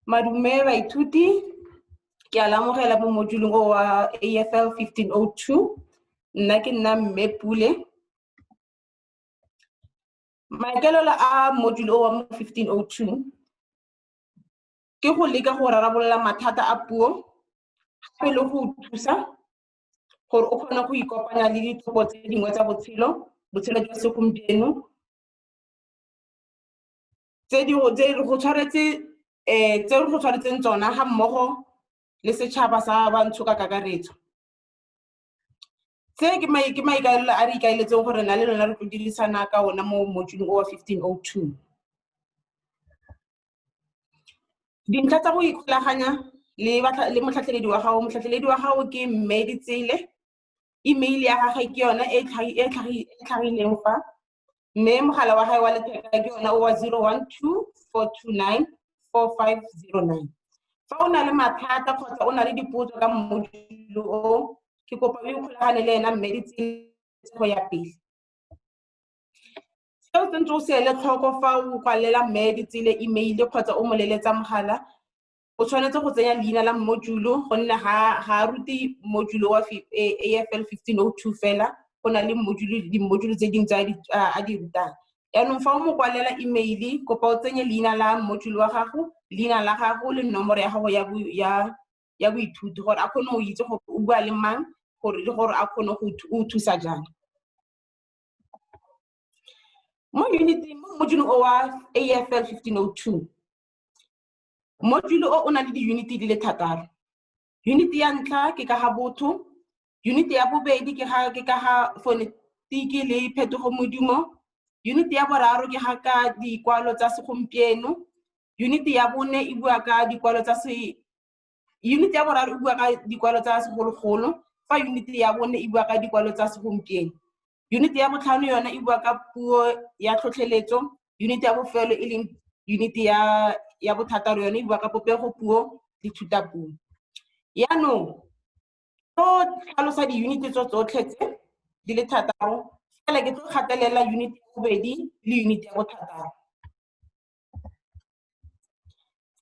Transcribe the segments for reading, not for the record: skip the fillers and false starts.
Madume baithuti, ke a lamogela mo modulong o wa AFL 1502. Nna ke nna Mme Pule. Maikaelelo a module o wa mo 1502 ke go leka go rarabolola mathata a puo gape le go thusa gore o kgone go ikopanya le ditlhoko tse dingwe tsa botshelo jwa segompieno tse re go tshwaretseng tsona ga mmogo le setšhaba sa bantsho ka kakaretso. Tse ke maikaelelo a re ikaeletseng gore na le lona re tlo dirisana ka ona mo moduleng o wa 1502. Dintlha tsa go ikgolaganya le motlhatlheledi wa gago. Motlhatlheledi wa gago ke Mme Ditsele. Email ya gagwe ke yona e tlhagileng fa. Mme mogala wa gae wa letheka ke yona o wa 012-429-4509. Fa o na le mathata kgotsa o na le dipotso ka module o, ke kopa o ikgolagane le ena Mme Ditsele go ya pele. Seo se ntse o se ele tlhoko fa o kwalela Mme Ditsele email kgotsa o mo leletsa mogala, o tshwanetse go tsenya leina la module gonne ga ruti module wa AFL 1502 fela, go na le di-module tse dingwe tse a di rutang. Yaanong fa o mo kwalela email, kopa o tsenye leina la module wa gago, leina la gago le nomoro ya gago ya boithuti gore a kgone go itse gore o bua le mang gore a kgone go thusa jang. Mo module o wa AFL 1502, module o na le di-unity di le 6. Unity ya ntlha ke ka ga botho, unity ya bobedi ke ka ga fonetiki le phetogo modumo, unity ya boraro ke ga dikwalo tsa segompieno, unity ya bone e bua ka dikwalo tsa unity ya boraro e bua ka dikwalo tsa segologolo, fa unity ya bone e bua ka dikwalo tsa segompieno. Unity ya botlhano yona e bua ka puo ya tlhotlheletso, unity ya bofelo e leng unity ya bothataro yone e bua ka popego puo le thutapuo. Yaanong go tlhalosa di-unity tsotlhe tse di le 6 fela ke tlo gatelela unity ya bobedi le unity ya bothataro.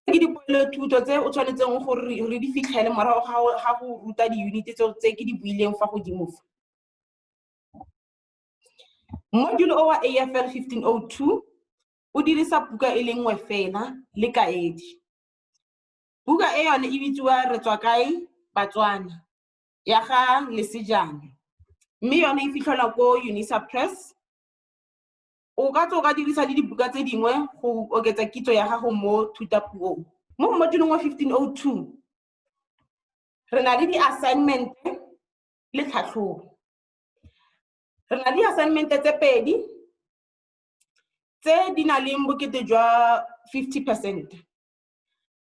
Ke dipoelothuto tse o tshwanetseng gore re di fitlhele morago ga go ruta di-unity tse ke di buileng fa godimo fa. Module o wa AFL 1502 o dirisa buka e le nngwe fela le kaedi. Buka e yone e bitsiwa Re tswa kae Batswana ya ga Lesejane, mme yone e fitlhelwa ko Unisa Press. O ka tswa o ka dirisa le dibuka tse dingwe go oketsa kitso ya gago mo thutapuong. Mo moduleng wa 1502 re na le di-assignment le tlhatlhobo. Re na le di-assignment tse 2 tse di na leng bokete jwa 50%.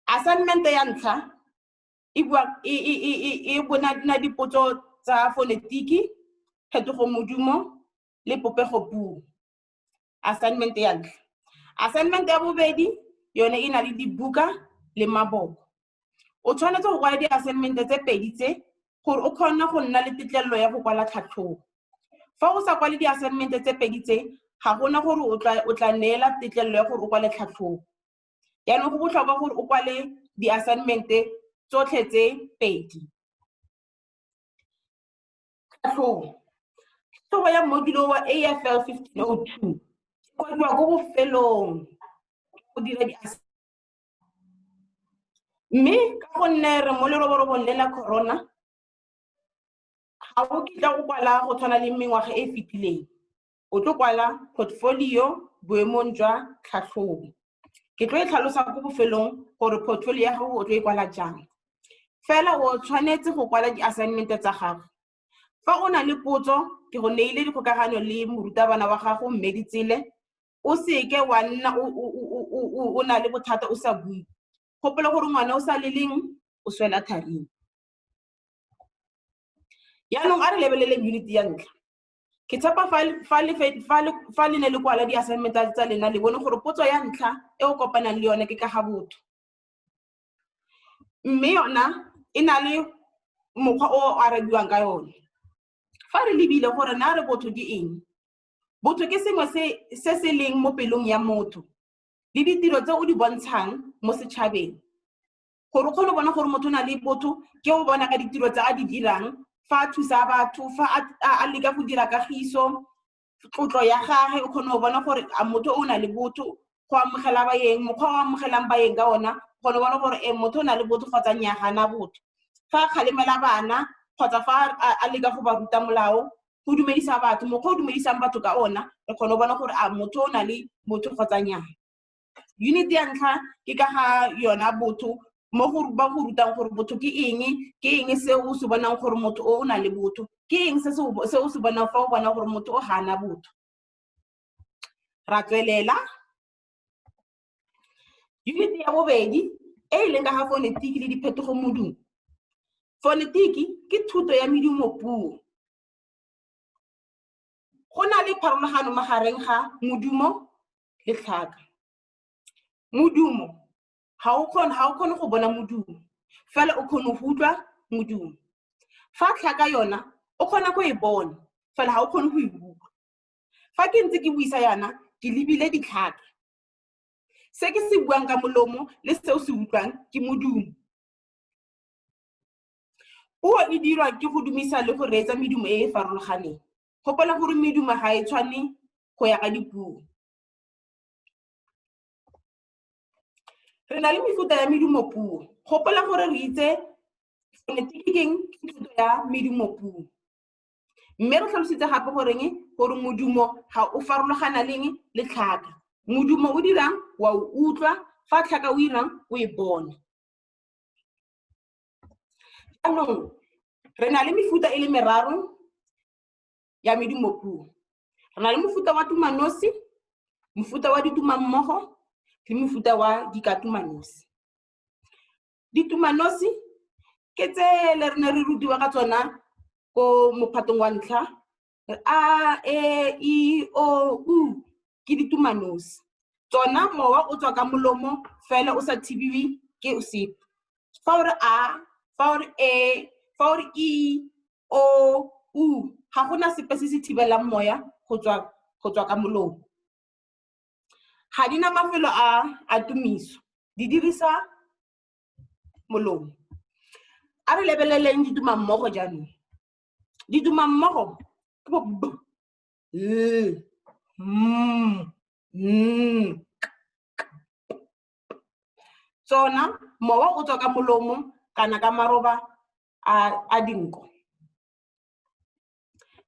Assignment ya ntlha e bona dipotso tsa fonetiki, phetogo modumo le popego puo. Assignment ya ntlha. Assignment ya bobedi yone e na le dibuka le maboko. O tshwanetse go kwala di-assignment tse 2 tse gore o kgone go nna le tetlelelo ya go kwala tlhatlhobo. Fa o sa kwale di-assignment tse 2 tse, ga gona gore o tla neela tetlelelo ya gore o kwale tlhatlhobo. Yaanong go botlhokwa gore o kwale di-assignment tsotlhe tse 2. Tlhatlhobo ya module wa AFL 1502 kwadiwa ko bofelong go dira mme ka gonne re mo leroborobo le la corona, ga o kitla go kwala go tshwana le mengwaga e fetileng. O tlo kwala portfolio boemong jwa tlhatlhobo. Ke tlo e tlhalosa ko bofelong gore portfolio ya gago o tlo e kwala jang. Fela o tshwanetse go kwala di-assignment tsa gago. Fa o na le potso, ke go neile dikgokagano le morutabana wa gago Mme Ditsele. O seke wa nna o na le bothata o sa bue. Gopola gore ngwana o sa leleng o swela tharing. Yaanong a re lebelele unity ya ntlha. Ke tshepa fa le ne le kwala di-assignment tsa lena le bone gore potso ya ntlha e o kopanang le yone ke ka ga botho. Mme yona e na le mokgwa o arabiwang ka yone. Fa re lebile gore na re botho ke eng? Botho ke sengwe se se leng mo pelong ya motho le ditiro tse o di bontshang mo setšhabeng. gore o kgone go bona gore motho o na le botho ke o bona ka ditiro tsa a di dirang fa a thusa batho fa a leka go dira kagiso tlotlo ya gagwe o kgone go bona gore a motho o na le botho go amogela baeng mokgwa o amogelang baeng ka ona kgone bona gore motho o na le botho kgotsa nnyaa ga na botho fa a kgalemela bana kgotsa fa a leka go ba ruta molao go dumedisa batho mokgwa o dumedisang batho ka ona re kgone bona gore a motho o na le botho kgotsa nnyaa unity ya ntlha ke ka ga yona botho mo go ba go rutang gore botho ke eng se o se bonang gore motho o na le botho ke eng se o se bonang fa o bona gore motho o hana botho ra tswelela unity ya bobedi e leng ka ga fonetiki le diphetogo modumo fonetiki ke thuto ya medumo puo go na le pharologano magareng ga modumo le tlhaka modumo ha o kgone go bona modumo fela o kgone go utlwa modumo fa tlhaka yona o kgona go e bona fela ha o kgone go e bua fa ke ntse ke buisa yana ke lebile ditlhaka se ke se buang ka molomo le se o se utlwang ke modumo puo e dirwa ke go dumisa le go reetsa medumo e e farologaneng gopola gore medumo ga e tshwane go ya ka dipuo re na le mefuta ya medumo puo gopola gore re itse fonetiki ke thuto ya medumo puo mme re tlhalositse gape gore modumo ga o farologana leng le tlhaka modumo o dirang wa o utlwa fa tlhaka o irang o e bona jaanong re na le mefuta e le meraro ya medumo puo re na le mofuta wa tumanosi mofuta wa ditumammogo le mofuta wa dikatumanosi ditumanosi ke tse le rena re rutiwa ka tsona ko mophatong wa ntlha a e i o u ke ditumanosi tsona mowa o tswa ka molomo fela o sa thibiwe ke sepe fa o re a fa o re e fa o re i o u ga gona sepe se se thibelang moya go tswa ka molomo ga di na mafelo a tumiso di dirisa molomo a re lebeleleng ditumammogo jaanong ditumammogo ke bo b l tsona mowa o tswa ka molomo kana ka maroba a dinko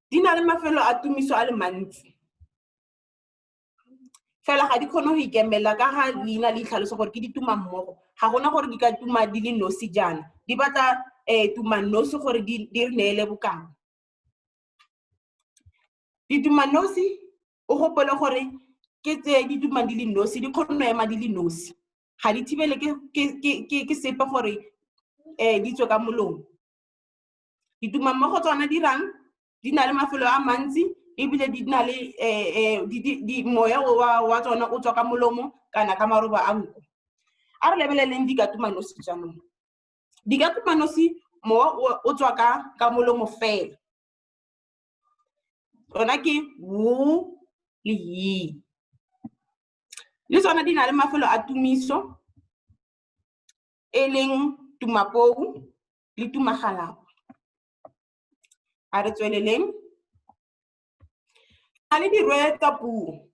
di na le mafelo a tumiso a le mantsi fela ga di kgone go ikemela ka ga leina le itlhalosa gore ke ditumammogo ga gona gore di ka tuma di le nosi jaana di batla tumanosi gore di re neele bokao ditumanosi o gopole gore ke tse di tumang di le nosi di kgone go ema di le nosi ga di thibele ke sepe gore di tswe ka molomo ditumammogo tsona dirang di na le mafelo a mantsi ebile di na le moya wa tsona o tswa ka molomo kana ka maroba a nko a re lebeleleng dikatumanosi jaanong dikatumanosi mowa o tswa ka molomo fela tsona ke wu le yi le tsona di na le mafelo a tumiso e leng tumapou le tumagalapa a re tsweleleng a le dirwe tsa puo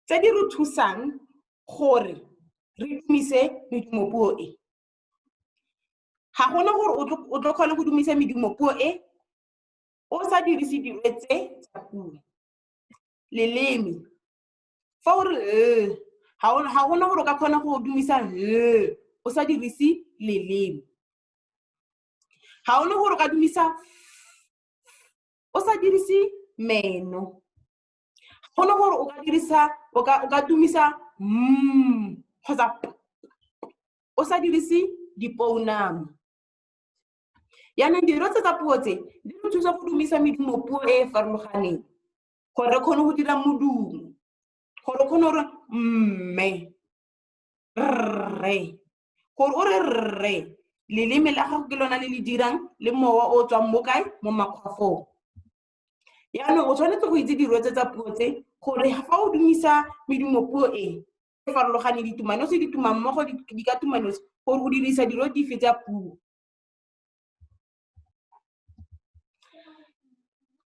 tse di re thusang gore re dumise medumo puo e ga gona gore o tlo kgona go dumisa medumo puo e o sa dirise dirwe tse tsa puo leleme fa o re ga gona gore o ka kgona go dumisa o sa dirise leleme ga gona gore o ka dumisa o sa dirise meno gona gore o ka dirisa o ka dumisa kgotsa o sa dirise dipounamo yaanong dilo tsa puo tse di re thusa go dumisa medumo puo e e farologaneng gore re kgone go dira modumo gore o kgone gore mme rre gore o re rre leleme la gago ke lona le le dirang le mowa o tswang mo kae mo makgwafong yaanong o tshwanetse go itse dirwe tsa puo tse gore fa o dumisa medumo puo e farologane ditumanosi di tuma mmogo di ka tumanosi gore o dirisa dilo dife tsa puo.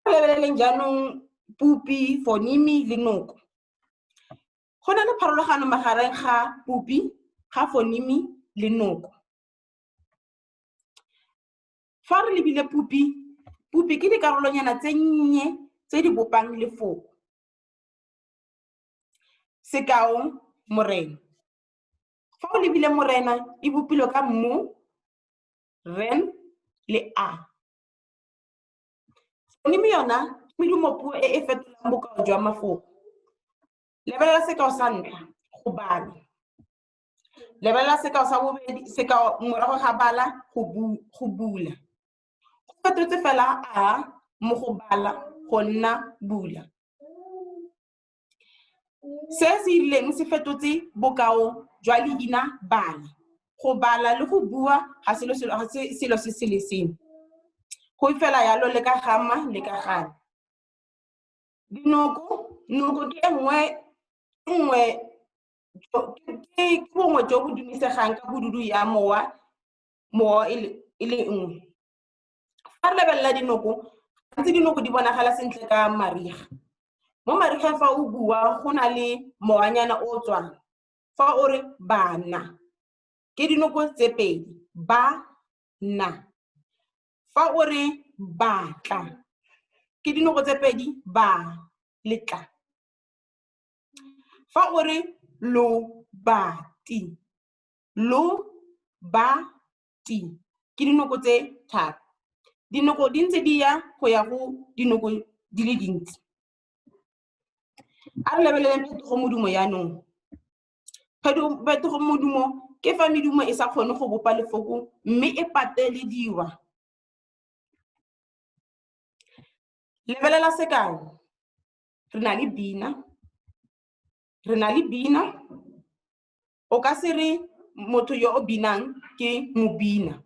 Lebeleleng jaanong pupi, phoneme le noko. Go na le pharologano magareng ga pupi, ga phoneme le noko. Fa re lebile pupi, pupi ke dikarolonyana tse nnye tse di bopang lefoko. Sekao, morena. Fa o lebile morena e bopilwe ka mo, ren le a. Phoneme yona ke medumopuo e e fetolang bokao jwa mafoko. Lebelela sekao sa ntlha, go bala. Lebelela sekao sa bobedi, sekao morago ga bala, go bula. Go fetotse fela a mo go bala go nna bula. Se se ileng se fetotse bokao jwa leina bala. Go bala le go bua ga selo se se le sengwe. Go fela yalo le ka gama le ka gana. Dinoko, noko ke ke bongwe jo bo dumisegang ka bodudu ya mowa e le nngwe. Fa re lebelela dinoko, gantsi dinoko di bonagala sentle ka mariga. Mo marigeng fa o bua go na le moanyana o tswang. Fa o re bana, ke dinoko tse pedi, ba, na. Fa o re batla, ke dinoko tse pedi, ba, le tla. Fa o re lo bati, ke dinoko tse tharo. Dinoko di ntse di ya go ya go dinoko di le dintsi. A re lebeleleng phetogomodumo yaanong. Phetogomodumo ke fa medumo e sa kgone go bopa lefoko mme e patelediwa. Lebelela sekao. Re na le bina. O ka se re motho yo o binang ke mobina.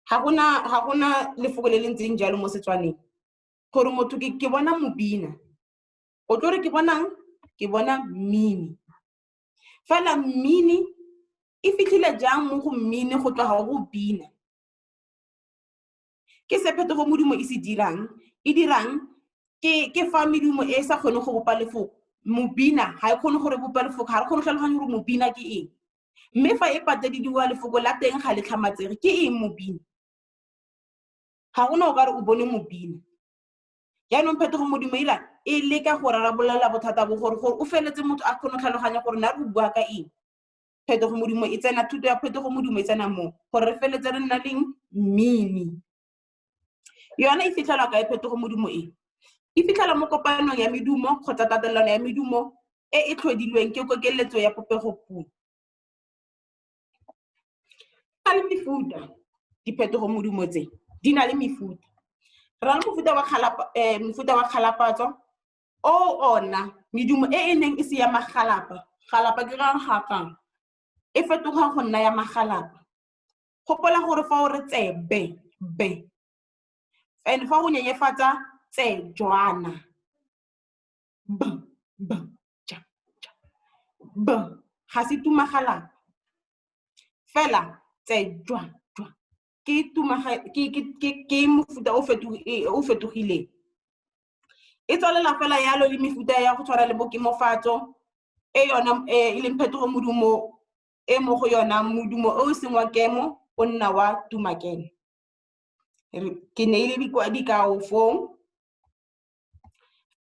Ga gona lefoko le le ntseng jalo mo Setswaneng. Gore motho ke bona mobina. O tlo re ke bonang? Ke bona mmini. Fela mmini e fitlhile jang mo go mmini go tloga go bina. Ke se phetogomodumo e se dirang. E dirang ke fa medumo e sa kgone go bopa lefoko. Mobina ga e kgone gore bopa lefoko, ga re kgone tlhaloganya gore mobina ke eng. Mme fa e patelediwa lefoko la teng ga le tlhamatsege, ke eng mobina? Ga gona o ka re o bone mobina. Jaanong phetogomodumo e leka go rarabolola bothata bo gore o feletse motho a kgone tlhaloganya gore na re bua ka eng. Phetogomodumo e tsena, thuto ya phetogomodumo e tsena mo gore re feletse re nna leng mmini. Yona e fitlhelwa ka phetogomodumo e. E fitlhelwa mo kopanong ya medumo kgotsa tatelano ya medumo e tlhodilweng ke kokeletso ya popegopuo. Ka le mefuta diphetogomodumo tse di na le mefuta. Re na le mofuta wa kgalapatso o ona medumo e neng e se ya magalapa. Galapa ke rang hakang e fetoga go nna ya magalapa. Gopola gore fa o re tsebe be and fa o nyenyefatsa tsejwana b ja b ga se tumagalapa fela tsejwa ke mofuta o fetogileng. E tswalela fela yalo le mefuta ya go tshwara le bokemofatso e yona e leng phetogomodumo e mo go yona modumo o seng wa kemo o nna wa tumakelo. Ke ne ile dikao foo.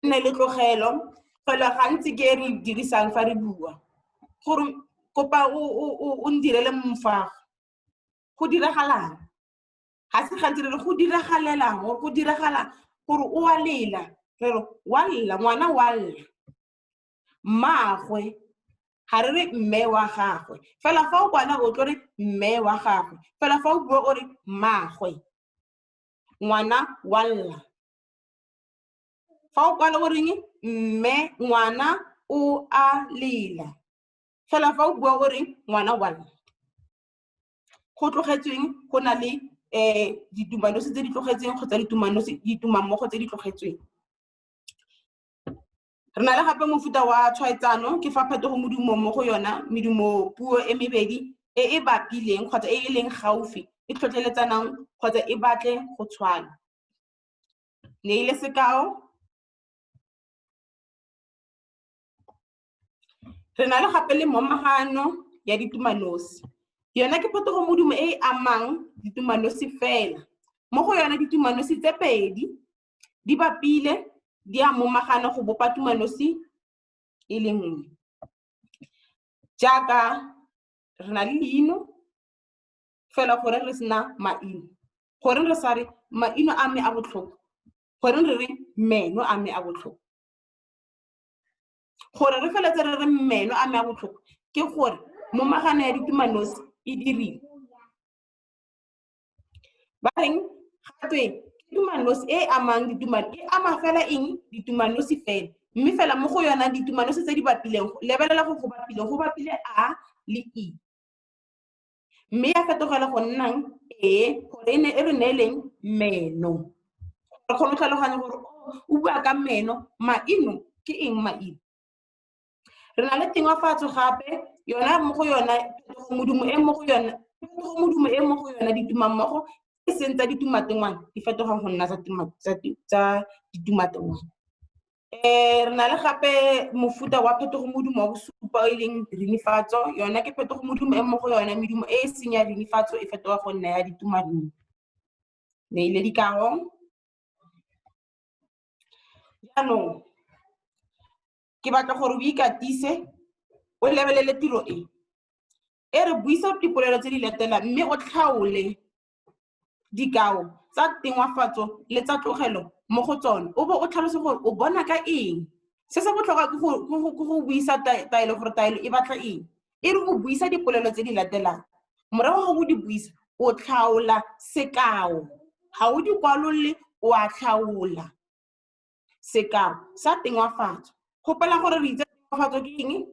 Nne le tlogelo fela gantsi ke re dirisang fa re bua gore kopa o ndirele mofago. Go diragalang? Ga se gantsi re re go diragalelang gore go diragala gore o a lela. Re re wa lla, ngwana wa lla. Mmaagwe ga re re mme wa gagwe. Fela fa o kwala o tlo re mme wa gagwe. Fela fa o bua o re mmaagwe. Ngwana wa lla. Fa o kwala o reng mme ngwana o a lela. Fela fa o bua o re ngwana wa lla. Go tlogetsweng go na le ditumanosi tse di tlogetsweng kgotsa ditumammogo tse di tlogetsweng. Re na le gape mofuta wa tshwaetsano ke fa phetogo modumo mo go yona medumo puo e mebedi e bapileng kgotsa e leng gaufi e tlhotlheletsanang kgotsa e batle go tshwana. Neile sekao, re na le gape le momagano ya ditumanosi. Yona ke phetogo modumo e amang ditumanosi fela. Mo go yona ditumanosi tse pedi di bapile di a momagana go bopa tumanosi e le nngwe. Jaaka re na le leino fela gore re sena maino. Gore re sa re maino a me a botlhoko. Gore re re meno a me a botlhoko. Gore re feletse re re meno a me a botlhoko ke gore momagano ya ditumanosi e dirile. Ba reng gape ditumanosi e amang ditumanosi e ama fela eng ditumanosi fela. Mme fela mo go yona ditumanosi tse di bapileng lebelela go bapile a le i. Mme ya fetogela go nnang e gore e re neeleng meno. Re kgone go tlhaloganya gore o bua ka meno, maino ke eng maino. Re na le tengwafatso gape yona mo go yona modumo e mo go yona modumo e mo go yona ditumammogo e seng tsa ditumatengwana di fetogang go nna tsa ditumatengwana. Re na le gape mofuta wa phetogo modumo wa bosupa e leng rinifatso. Yona ke phetogo modumo e mo go yona medumo e seng ya rinifatso e fetoga go nna ya ditumaneng. Neile dikao. Jaanong ke batla gore o ikatise o lebelele tiro e. E re buisa dipolelo tse di latelang mme o tlhaole dikao tsa tengwafatso le tsa tlogelo mo go tsone. O bo o tlhalose gore o bona ka eng. Se se botlhokwa ke go buisa taelo gore taelo e batla eng. E re o buisa dipolelo tse di latelang. Morago ga go di buisa o tlhaola sekao. Ga o di kwalole o a tlhaola. Sekao sa tengwafatso. Gopola gore re itse tengwafatso ke eng?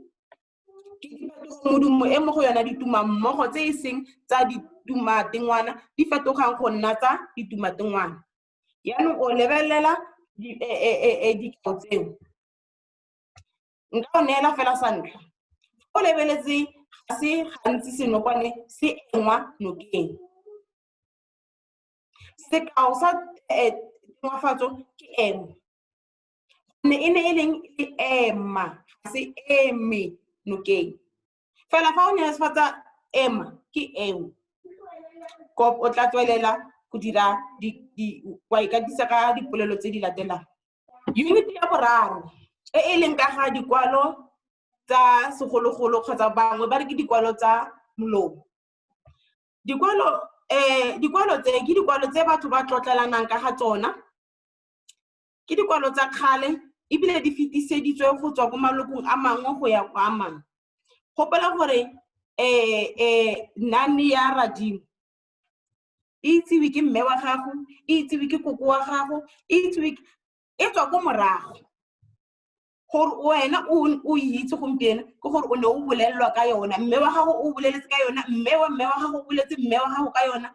Ke diphetogo modumo e mo go yona ditumammogo tse e seng tsa ditumatengwana di fetogang go nna tsa ditumatengwana. Yaanong o lebelela dikao tseo. Nka o neela fela sa ntlha. O lebeletse ga se gantsi senokwane se engwa nokeng. Sekao sa tengwafatso ke ema. Ne e leng e ema, ga se eme nokeng. Fela fa o netefatsa ema ke eo. O tla tswelela go dira wa ikatisa ka dipolelo tse di latelang. Unity ya boraro e leng ka ga dikwalo tsa segologolo kgotsa bangwe ba re ke dikwalo tsa molomo. Dikwalo tse ke dikwalo tse batho ba tlotlelanang ka ga tsona. Ke dikwalo tsa kgale ebile di fetiseditswe go tswa ko malokong a mangwe go ya kwa mangwe. Gopola gore nane ya radimo e itsewe ke mme wa gago, e itsewe ke koko wa gago, e tswa ko morago. Gore wena o itse gompieno ke gore o ne o bolelelwa ka yona, mme wa gago o boleletse ka yona, mme wa gago o boletse mme wa gago ka yona,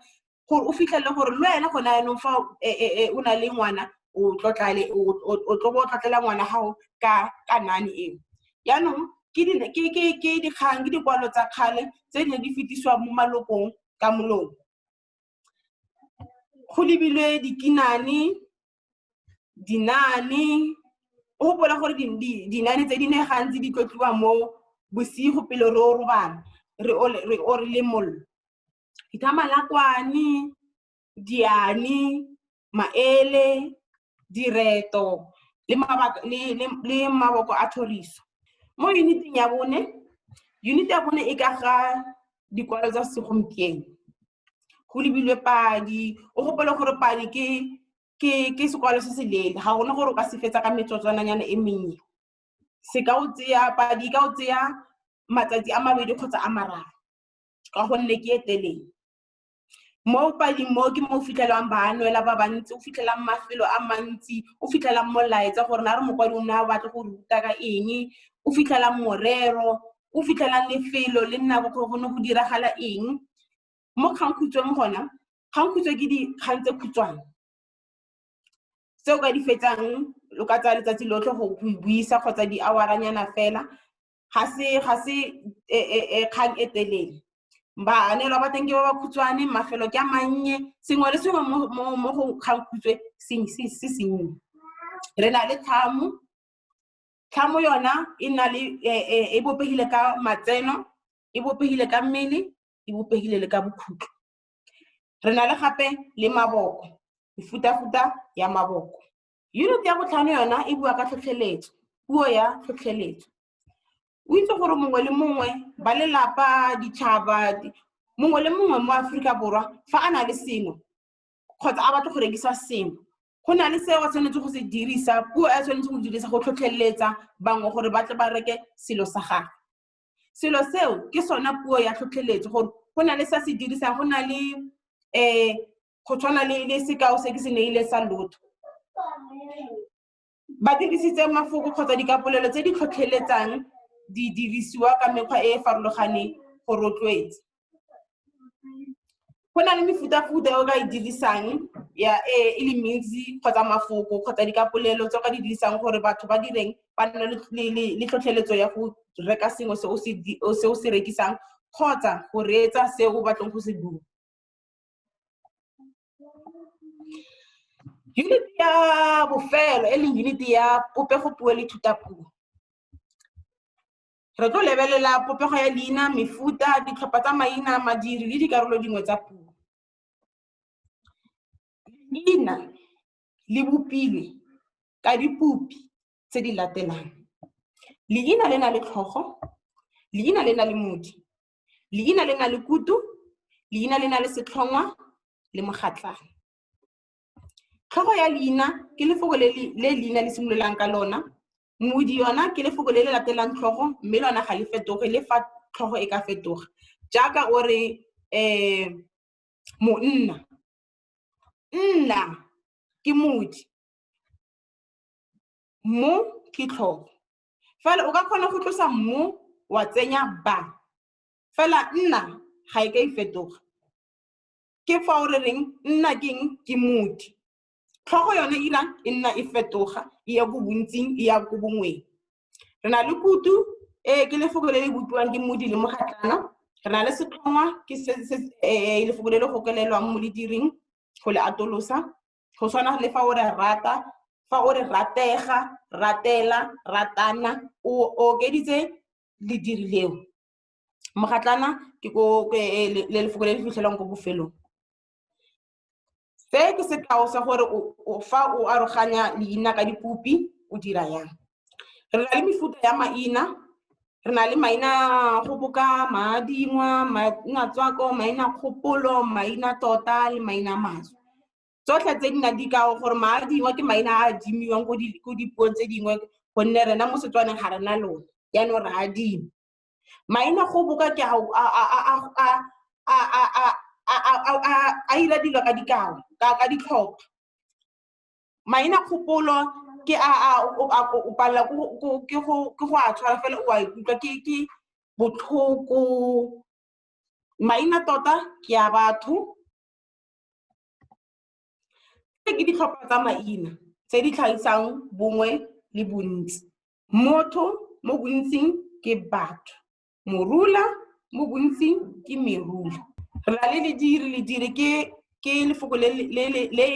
gore o fitlhelele gore le wena go na yanong fa o na le ngwana o tlo bo tlotlela ngwana gago ka nane eo. Yaanong ke dikgang ke dikwalo tsa kgale tse di ne di fetisiwa mo malokong ka molomo. Go lebilwe dikinane, dinane. O gopola gore dinane tse di ne gantsi di tlotliwa mo bosigo pele re o robala re le mollo. Dithamalakwane, diane, maele, direto le maboko a thoriso. Mo unity ya bone e ka ga dikwalo tsa segompieno. Go lebilwe padi. O gopola gore padi ke sekwalo se se leele. Ga gona gore o ka se fetsa ka metsotswananyana e mennye. Padi ka o tseya matsatsi a mabedi kgotsa a mararo ka gonne ke e telele. Mo pading mo ke mo fitlhelang ba nwela ba bantsi, o fitlhelang mafelo a mantsi, o fitlhelang molaetsa gore na re mokwadi o ne a batla go ruta ka eng, o fitlhelang morero, o fitlhelang lefelo le nna go go diragala eng. Mo kgangkhutsweng gona, kgangkhutswe ke dikgang tse khutshwane tseo ka di fetsang lo ka tsa letsatsi lotlhe go buisa kgotsa di houranyana fela ga se kgang e telele baanelwa ba teng ke ba khutshwane mafelo ke a mannye sengwe le sengwe mo go kgangkhutswe se sennye re na le tlhamo yona e na le e bopegile ka matseno e bopegile ka mmele e bopegile le ka bokhutlo re na le gape le maboko mefuta ya maboko unit ya botlhano yona e bua ka tlhotlheletso puo ya tlhotlheletso o itse gore mongwe le mongwe ba lelapa ditšhaba mongwe le mongwe mo Aforika Borwa fa a na le seno kgotsa a batla go rekisa seno go na le seo a tshwanetse go se dirisa puo a tshwanetse go dirisa go tlhotlheletsa bangwe gore ba tle ba reke selo sa gagwe selo seo ke sona puo ya tlhotlheletso gore go na le sa se dirisang go na le go tshwana le sekao se ke se neile sa lotho ba dirisitse mafoko kgotsa dikapolelo tse di tlhotlheletsang di dirisiwa ka mekgwa e farologaneng go rotloetsa go na le mefuta-futa e o ka e dirisang ya e le mentsi kgotsa mafoko kgotsa dikapolelo tse o ka di dirisang gore batho ba direng ba nne le tlhotlheletso ya go reka sengwe se o se rekisang kgotsa go reetsa se o batlang go se bua unit ya bofelo e leng unit ya popego-puo le thutapuo re tlo lebelela popego ya leina mefuta ditlhopha tsa maina madiri le dikarolo dingwe tsa puo leina le bopilwe ka dipupi tse di latelang leina le na le tlhogo leina le na le modi leina le na le kutu leina le na le setlhongwa le mogatlana tlhogo ya leina ke lefoko le leina le simololang ka lona modi yona ke lefoko le le latelang tlhogo mme lona ga le fetoge le fa tlhogo e ka fetoga jaaka o re monna nna ke modi mo ke tlhogo fela o ka kgona go tlosa mo wa tsenya ba fela nna ga e ka e fetoga ke fa o re reng nna keng ke modi tlhogo yone e nna e fetoga e ya go bontsing e ya go bongweng re na le kutu ke lefoko le le bopiwang ke modi le mogatlana re na le setlhongwa ke lefoko le le gokelelwang mo lediring go le atolosa go tshwana le fa o re rata fa o re ratega ratela ratana o okeditse lediri leo mogatlana ke le lefoko le le fitlhelwang ko bofelong se ke sekao sa gore fa o aroganya leina ka dipupi o dira yang re na le mefuta ya maina re na le maina goboka maadingwa maina tswako maina kgopolo maina tota le maina maswe tsotlhe tse di na dikao gore maadingwa ke maina a adimiwang ko dipuong tse dingwe gonne rena mo Setswaneng ga rena lona yaanong re adima maina goboka ke a ira dilo ka dikao ka ditlhopha maina kgopolo ke o palela ke go a tshwara fela o a ikutlwa ke botlhoko maina tota ke a batho ke ditlhopha tsa maina tse di tlhagisang bongwe le bontsi motho mo bontsing ke batho morula mo bontsing ke merula re na le lediri ke lefoko le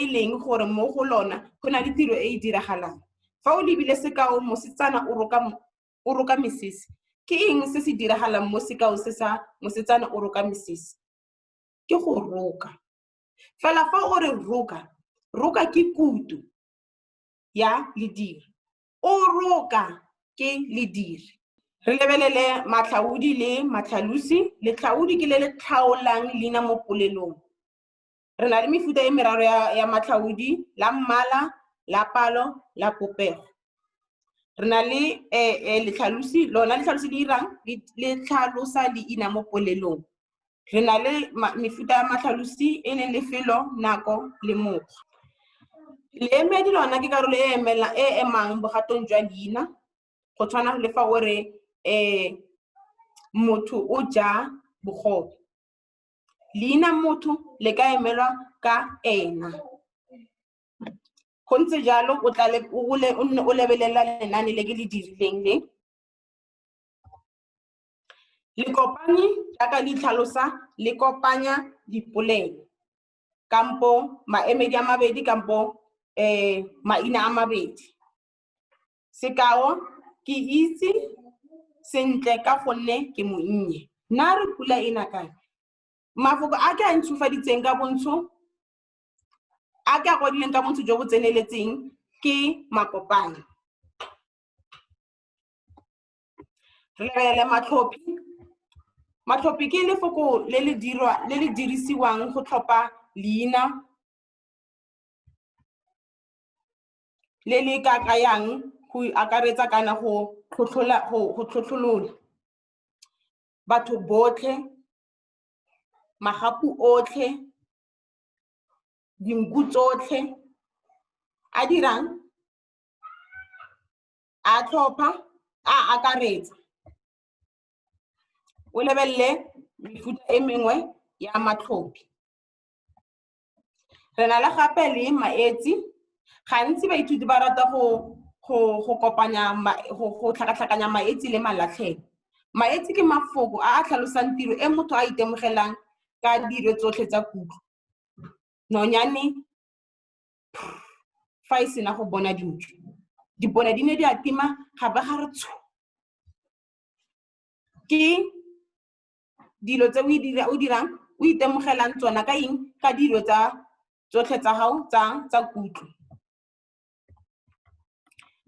e leng gore mo go lona go na le tiro e e diragalang fa o lebile sekao mosetsana o roka mesese ke eng se se diragalang mo sekao se sa mosetsana o roka mesese ke go roka fela fa o re roka ke kutu ya lediri o roka ke lediri re lebelele matlhaodi le matlhalosi letlhaodi ke le le tlhaolang leina mo polelong re na le mefuta e meraro ya matlhaodi la mmala la palo la popego re na le letlhalosi lona letlhalosi le irang le tlhalosa leina mo polelong re na le mefuta ya matlhalosi e le lefelo nako le mokgwa leemedi lona ke karolo e emang bogatong jwa leina go tshwana le fa o re motho o ja bogobe leina motho le ka emelwa ka ena go ntse jalo o tla o lebelela lenane le ke le dirileng le. Lekopanye jaaka di tlhalosa le kopanya dipolelo kampo maemedi a mabedi kampo maina a mabedi. Sekao ke itse sentle ka gonne ke monnye. Nna re pula ena kae? Mafoko a ke a ntshofaditseng ka bontsho a ke a kwadileng ka bontsho jo bo tseneletseng ke makopane. Re lebelele matlhophi. Matlhophi ke lefoko le le dirisiwang go tlhopha leina le le ka kayang go akaretsa kana go tlhotlholola batho botlhe, magapu otlhe, dinku tsotlhe, a dirang, a tlhopha, a akaretsa. O lebelele mefuta e mengwe ya matlhophi. Re na le gape le maetsi. Gantsi baithuti ba rata go kopanya go tlhakatlhakanya maetsi le malatlhelo. Maetsi ke mafoko a tlhalosang tiro e motho a itemogelang ka dilo tsotlhe tsa kutlo. Nonyane fa e sena go bona dintho. Dipone di ne di atima ga ba ga re tsho. Ke dilo tse o dirang o itemogelang tsona ka eng? Ka dilo tsotlhe tsa gago tsa kutlo.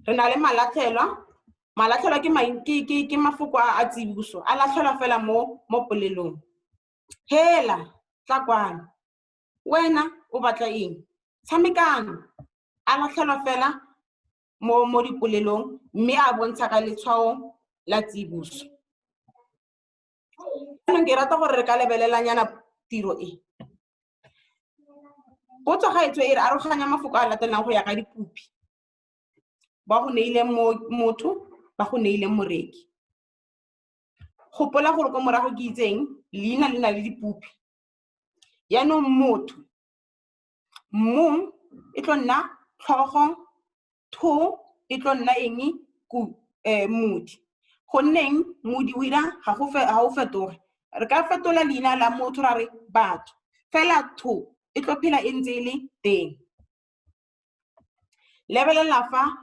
Re na le malatlhelwa. Malatlhelwa ke mafoko a tsiboso a latlhelwa fela mo polelong. Hela tla kwano, wena o batla eng? Tshamekano a latlhelwa fela mo dipolelong mme a bontsha ka letshwao la tsiboso. Ke rata gore re ka lebelelanyana tiro e. Potso gaetsho e re aroganya mafoko a latelang go ya ka dipupi. Ba go neile motho, ba go neile moreki. Gopola gore ko morago ke itseng leina le na le dipupi. Yaanong motho, mo e tlo nna tlhogo, tho e tlo nna eng? Modi. Gonneng modi o ira ga o fetoge. Re ka fetola leina la motho ra re batho. Fela tho e tlo phela e ntse e le teng. Lebelela fa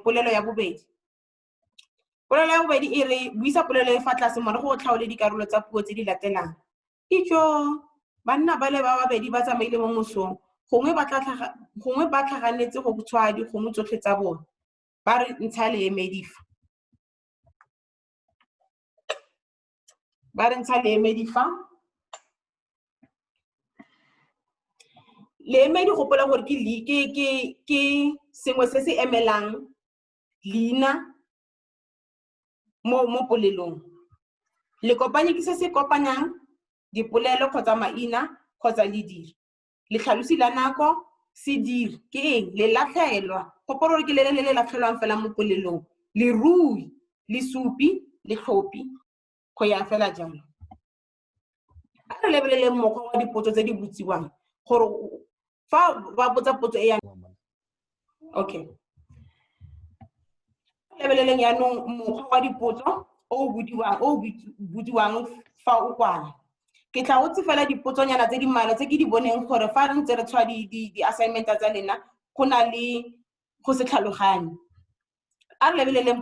polelo ya bobedi. Polelo ya bobedi e re buisa polelo e fa tlase morago o tlhaole dikarolo tsa puo tse di latelang. Itjo banna ba le ba babedi ba tsamaile mo mosong. Gongwe ba tlhaganetse go tshwaya dikgomo tsotlhe tsa bone. Ba re ntsha leemedi fa. Ba re ntsha leemedi fa. Leemedi gopola gore ke sengwe se se emelang leina mo polelong. Lekopanye ke se se kopanyang dipolelo kgotsa maina kgotsa lediri. Letlhalosi la nako, sediri ke eng? Le latlhelwa. Gopola gore ke le latlhelwang fela mo polelong. Lerui, lesupi, letlhophi go ya fela jalo. A re lebelele mokgwa wa dipotso tse di botsiwang gore fa ba botsa potso e yang. Okay. Lebeleleng yaanong mokgwa wa dipotso o budiwang fa o kwala. Ke tla utse fela dipotsonyana tse di mmalwa tse ke di boneng gore fa re ntse re tshwa di-assignment tsa lena go na le go se tlhaloganye. A re lebelele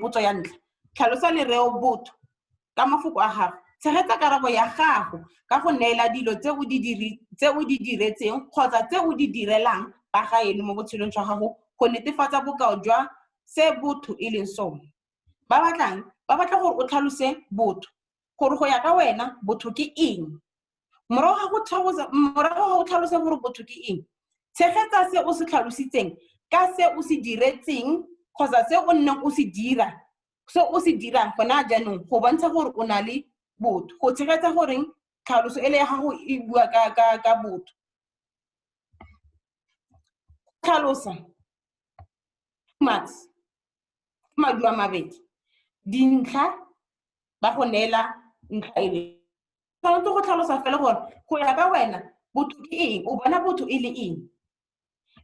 potso ya ntlha. Tlhalosa lereo botho ka mafoko a gago. Tshegetsa karabo ya gago ka go neela dilo tse o di diretseng kgotsa tse o di direlang ba gaeno mo botshelong jwa gago go netefatsa bokao jwa se botho e leng sone. Ba batla gore o tlhalose botho gore go ya ka wena botho ke eng. Morago ga go tlhalose gore botho ke eng, tshegetsa se o se tlhalositseng ka se o se diretseng kgotsa se o nneng o se dira, se o se dirang gona jaanong go bontsha gore o na le botho. Go tshegetsa gore tlhaloso ele ya gago e bua ka botho. Tlhalosa max maduo a mabedi. Dintlha ba go neela ntlha ebe. Tshwanetse go tlhalosa fela gore go ya ka wena botho ke eng, o bona botho e le eng.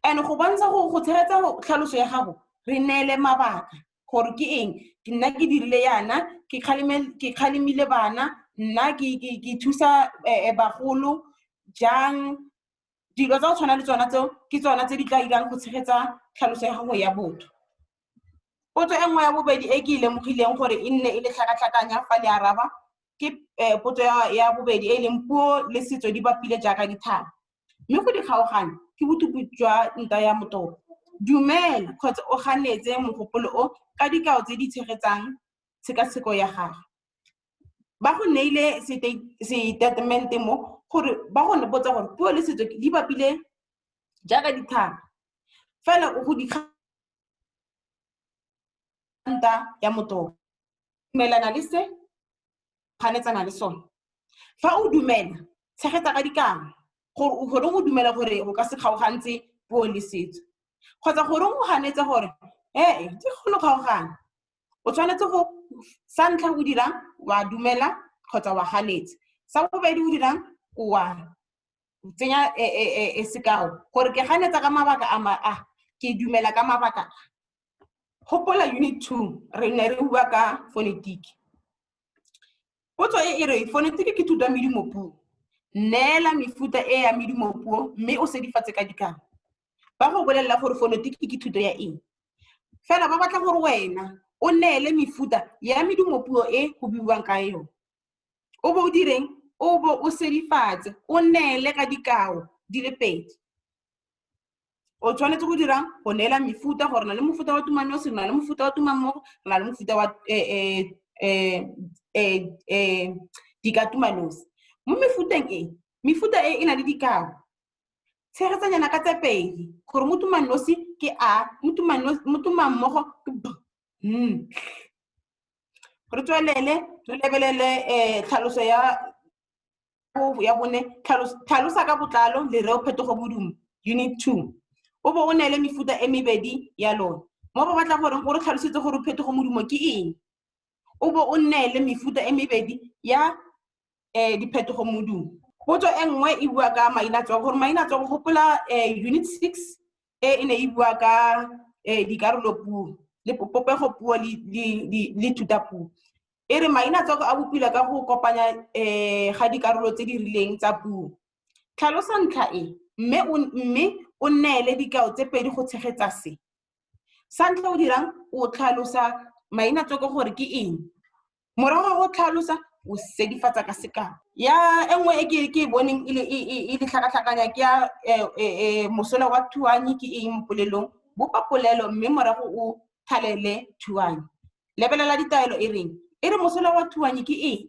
And go bontsha go tshegetsa tlhaloso ya gago re neele mabaka gore ke eng, ke nna ke dirile yana, ke kgalemile bana, nna ke thusa bagolo jang. Dilo tsa go tshwana le tsona tseo ke tsona tse di tla irang go tshegetsa tlhaloso ya gago ya botho. Potso e nngwe ya bobedi e ke lemogileng gore e nne e le tlhakatlhakanya fa le araba ke potso ya bobedi e leng puo le setso di bapile jaaka dithaba, mme go di kgaoganya ke botupi jwa nta ya motopo. Dumela kgotsa o ganetse mogopolo o ka dikao tse di tshegetsang tshekatsheko ya gago. Ba go neile statement mo gore ba go botsa gore puo le setso di bapile jaaka dithaba, fela o go di nta ya motopo. Dumelana le se, ganetsana le sone. Fa o dumela tshegetsa ka dikao gore go dumela gore go ka se kgaogantse puo le setso, kgotsa gore go ganetse gore di kgone kgaogana. O tshwanetse go sa ntlha o dirang wa dumela kgotsa wa ganetse, sa bobedi o dirang wa tsenya sekao gore ke ganetsa ka mabaka a ke dumela ka mabaka. Gopola unit 2 re ne re bua ka phonetiki. Potso e re phonetiki ke thuto ya medumo puo. Neela mefuta e ya medumo puo mme o sedifatse ka dikao. Ba go bolelela gore phonetiki ke thuto ya eng, fela ba batla gore wena o neele mefuta ya medumo puo e go buiwang ka yone. O bo o direng, o bo o sedifatse, o neele ka dikao di le pedi. O tshwanetse go dirang go neela mefuta gore na le mofuta wa tumanosi, na le mofuta wa tumammogo, na le mofuta wa dikatumanosi. Mo mefuta e na le dikao. Tshegetsanyana ka tse pedi gore mo tumanosi ke a, mo tumammogo ke b. Re tswelele re lebelele tlhaloso ya bone, tlhalosa ka botlalo lereo phetogo modumo unit 2. O bo o neele mefuta e mebedi ya lone. Mo ba batla gore o re tlhalosetse gore phetogo modumo ke eng. O bo o neele mefuta e mebedi ya diphetogo modumo. Potso e nngwe e bua ka mainatswako gore mainatswako gopola unit 6 e ne e bua ka dikarolopuo le popego puo le thutapuo. E re mainatswako a bopila ka go kopanya ga dikarolo tse di rileng tsa puo. Tlhalosa ntlha e mme o neele dikao tse pedi go tshegetsa se. Sa ntlha o dirang o tlhalosa mainatswako gore ke eng, morago ga go tlhalosa o sedifatsa ka sekao. Ya engwe e ke boneng e le tlhakatlhakanya ke ya mosola wa thuanyi ke eng mo polelong, bopa polelo mme morago o thalele thuanyi. Lebelela ditaelo e reng, e re mosola wa thuanyi ke eng.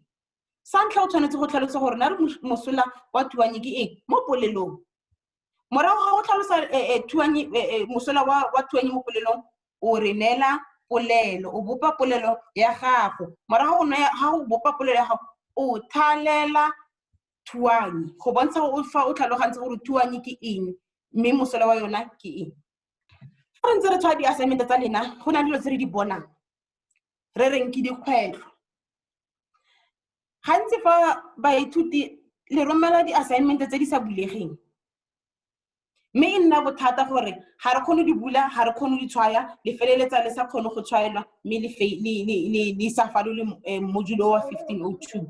Sa ntlha o tshwanetse go tlhalosa gore na re mosola wa thuanyi ke eng mo polelong. Morago ga go tlhalosa mosola wa thuanyi mo polelong, o re neela polelo, o bopa polelo ya gago. Morago ga go bopa polelo ya gago, o thalela thuanyi go bontsha fa o tlhalogantse gore thuanyi ke eng mme mosola wa yona ke eng. Fa re ntse re tshwara di-assignment tsa lena, go na le dilo tse re di bonang re reng ke dikgwetlho. Gantsi fa baithuti le romela di-assignment tse di sa bulegeng, mme e nna bothata gore ga re kgone di bula, ga re kgone di tshwaya, le feleletsa le sa kgone go tshwaelwa mme le sa falole modulo wa 1502.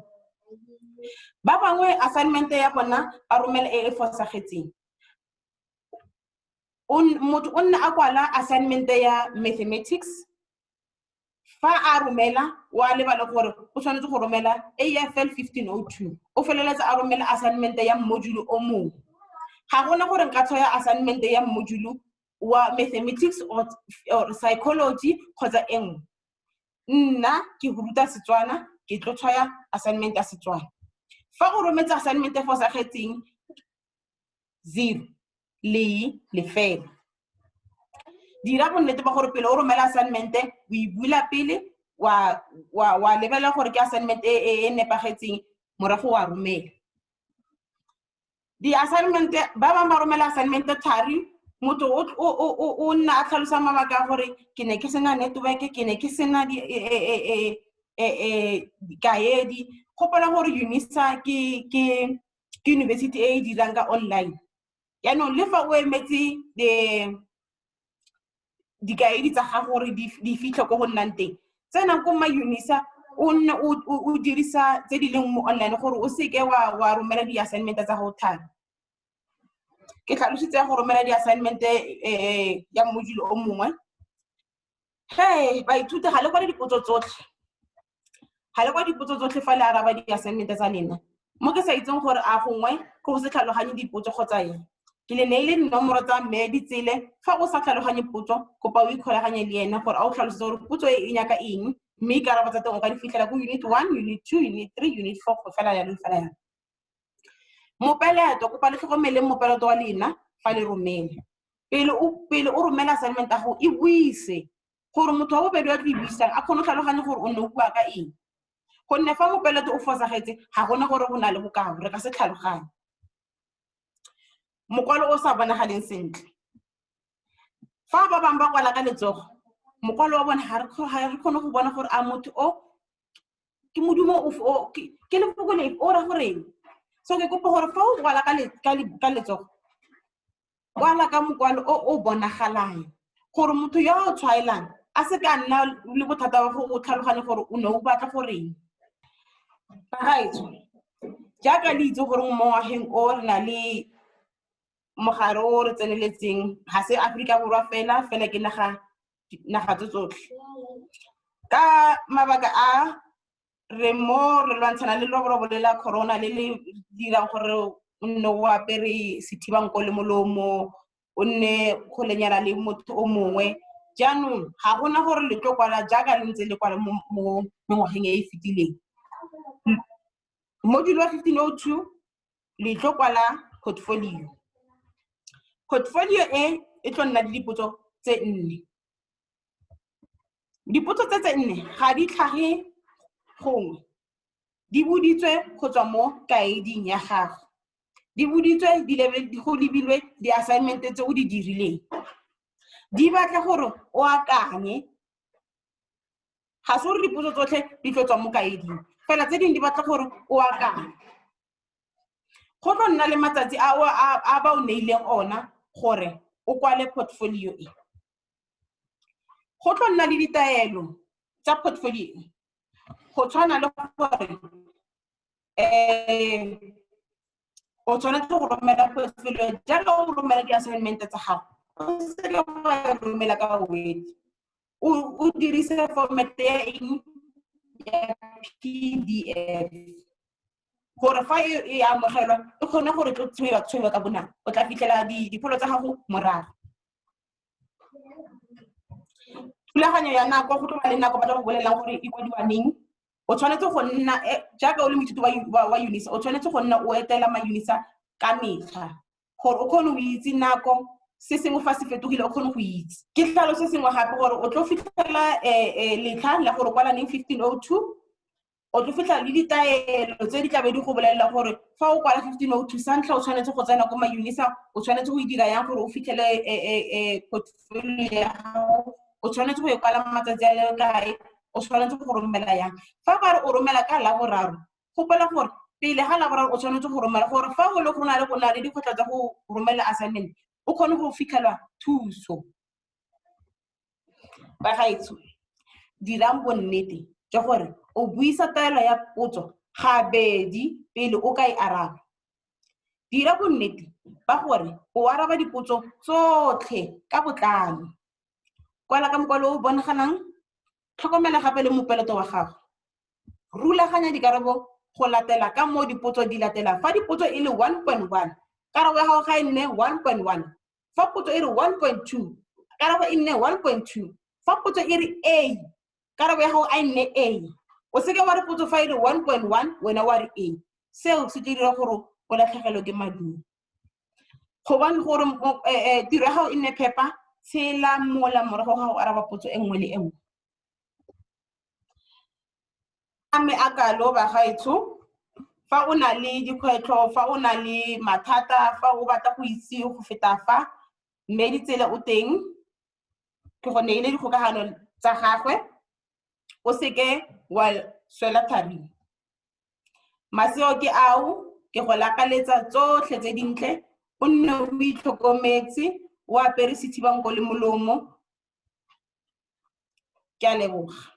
Ba bangwe assignment ya bona ba romela e fosagetseng. Motho o nne a kwala assignment ya mathematics, fa a romela wa lebala gore o tshwanetse go romela AFL 1502, o feleletsa a romela assignment ya modulo o mongwe. Ga gona gore nka tshwaya assignment ya modulo wa mathematics or psychology kgotsa engwe. Nna ke go ruta Setswana, ke tlo tshwaya assignment ya Setswana. Fa go rometsa assignment e fosagetseng 0 le lefela. Dira bonnete ba gore pele o romela assignment o e bula pele wa lebela gore ke assignment e nepagetseng morago wa romela. Di-assignment ba bang ba romela assignment thari, motho o nna a tlhalosa mabaka gore ke ne ke sena network, ke ne ke sena kaedi. Gopola gore UNISA ke ke university e dirang ka online yaanong le fa o emetse dikaedi tsa gago gore di fitlhe ko go nnang teng tsena ko ma-UNISA o nne o dirisa tse di leng mo online gore o seke wa romela di-assignment tsa go thata ke tlhalositse ya go romela di-assignment ya module o mongwe baithuti ga le kwa dipotso tsotlhe fa le araba di-assignment tsa lena mo ke sa itseng gore a gongwe go se tlhaloganye dipotso kgotsa eng ke le neile dinomoro tsa mme ditsele fa o sa tlhaloganye potso kopa o ikgolaganye le ena gore a o tlhalosetse gore potso e nyaka eng mme ikarabo tsa teng o ka di fitlhela ko unit 1 unit 2 unit 3 unit 4 go fela yalo mopeleto kopa le tlhokomele mopeleto wa lena fa le romele pele o romela assignment ya go e buise gore motho wa bobedi wa tlo e buisang a kgone go tlhaloganya gore o ne o bua ka eng gonne fa mopeleto o fosagetse ga gona gore go na le bokao re ka se tlhaloganye mokwalo o sa bonagaleng sentle fa ba bang ba kwala ka letsogo mokwalo wa bona ga re kgone go bona gore a motho o ke modumo ke lefoko le o ra goreng so ke kopa gore fa o kwala ka letsogo kwala ka mokwalo o bonagalang gore motho yo o tshwaelang a se ka nna le bothata ba go tlhaloganya gore o ne o batla goreng bagaetso jaaka le itse gore mo ngwageng o re na le mogare o re tseneletseng ga se Aforika Borwa fela ke naga tse tsotlhe ka mabaka a re mo re lwantshana le leroborobo le la corona le le dirang gore o nne o apere sethibanko le molomo o nne kgolenyana le motho o mongwe jaanong ga gona gore le tlo kwala jaaka le ntse le kwala mo ngwageng e e fetileng module wa 1502 le tlo kwala portfolio e tlo nna le dipotso tse 4 dipotso tse 4 ga di tlhage gongwe di boditswe go tswa mo kaeding ya gago di boditswe go lebilwe di-assignment tse o di dirileng di batla gore o akanye ga se gore dipotso tsotlhe di tlo tswa mo kaeding fela tse dingwe di batla gore o akanye go tlo nna le matsatsi a ba o neileng ona gore o kwale portfolio e go tlo nna le ditaelo tsa portfolio go tshwana le gore o tshwanetse go romela portfolio jaaka o romela di-assignment tsa gago o se ka romela ka Word o dirise format ya PDF gore fa e amogelwa e kgone gore tlo tshwaiwa ka bonako o tla fitlhela dipholo tsa gago morago thulaganyo ya nako go tloba le nako ba tla go bolelang gore e kwadiwa neng o tshwanetse go nna jaaka o le moithuti wa UNISA o tshwanetse go nna o etela ma-UNISA ka metlha gore o kgone go itse nako se sengwe fa se fetogile o kgone go itse ke tlhalo se sengwe gape gore o tlo fitlhela letlha la gore kwala neng 1502 o tlo fitlhela le ditaelo tse di tlabe di go bolelela gore fa o kwala 1502 sa ntlha o tshwanetse go tsena ko ma-UNISA o tshwanetse go e dira yang gore o fitlhele portfolio ya gago o tshwanetse go e kwala matsatsi a le kae o tshwanetse go romela yang fa ba re o romela ka Laboraro gopola gore pele ga Laboraro o tshwanetse go romela gore fa go le go na le dikgotla tsa go romela assignment o kgone go fitlhelwa thuso bagaetsho dirang bonnete jwa gore o buisa taelo ya potso gabedi pele o ka e araba dira bonnete ba gore o araba dipotso tsotlhe ka botlalo kwala ka mokwalo o bonagalang tlhokomela gape le mopeleto wa gago rulaganya dikarabo go latela ka mo dipotso di latela fa dipotso e le 1.1 karabo ya gago ga e nne 1.1 fa potso e re 1.2 karabo e nne 1.2 fa potso e re A karabo ya gago a e nne A o seke wa re potso fa e re 1.1 wena wa re A seo se dira gore o latlhegelwe ke maduo go bane gore tiro ya gago e nne phepa tshela mola morago ga go araba potso e nngwe le e nngwe ame a kalo bagaetsho fa o na le dikgwetlho fa o na le mathata fa o batla go itse go feta fa mme ditsela o teng ke go neile dikgokagano tsa gagwe o seke wa swela thari maseo ke ao ke go lakaletsa tsotlhe tse dintle o nne o itlhokometse o apere sethibanko le molomo ke a leboga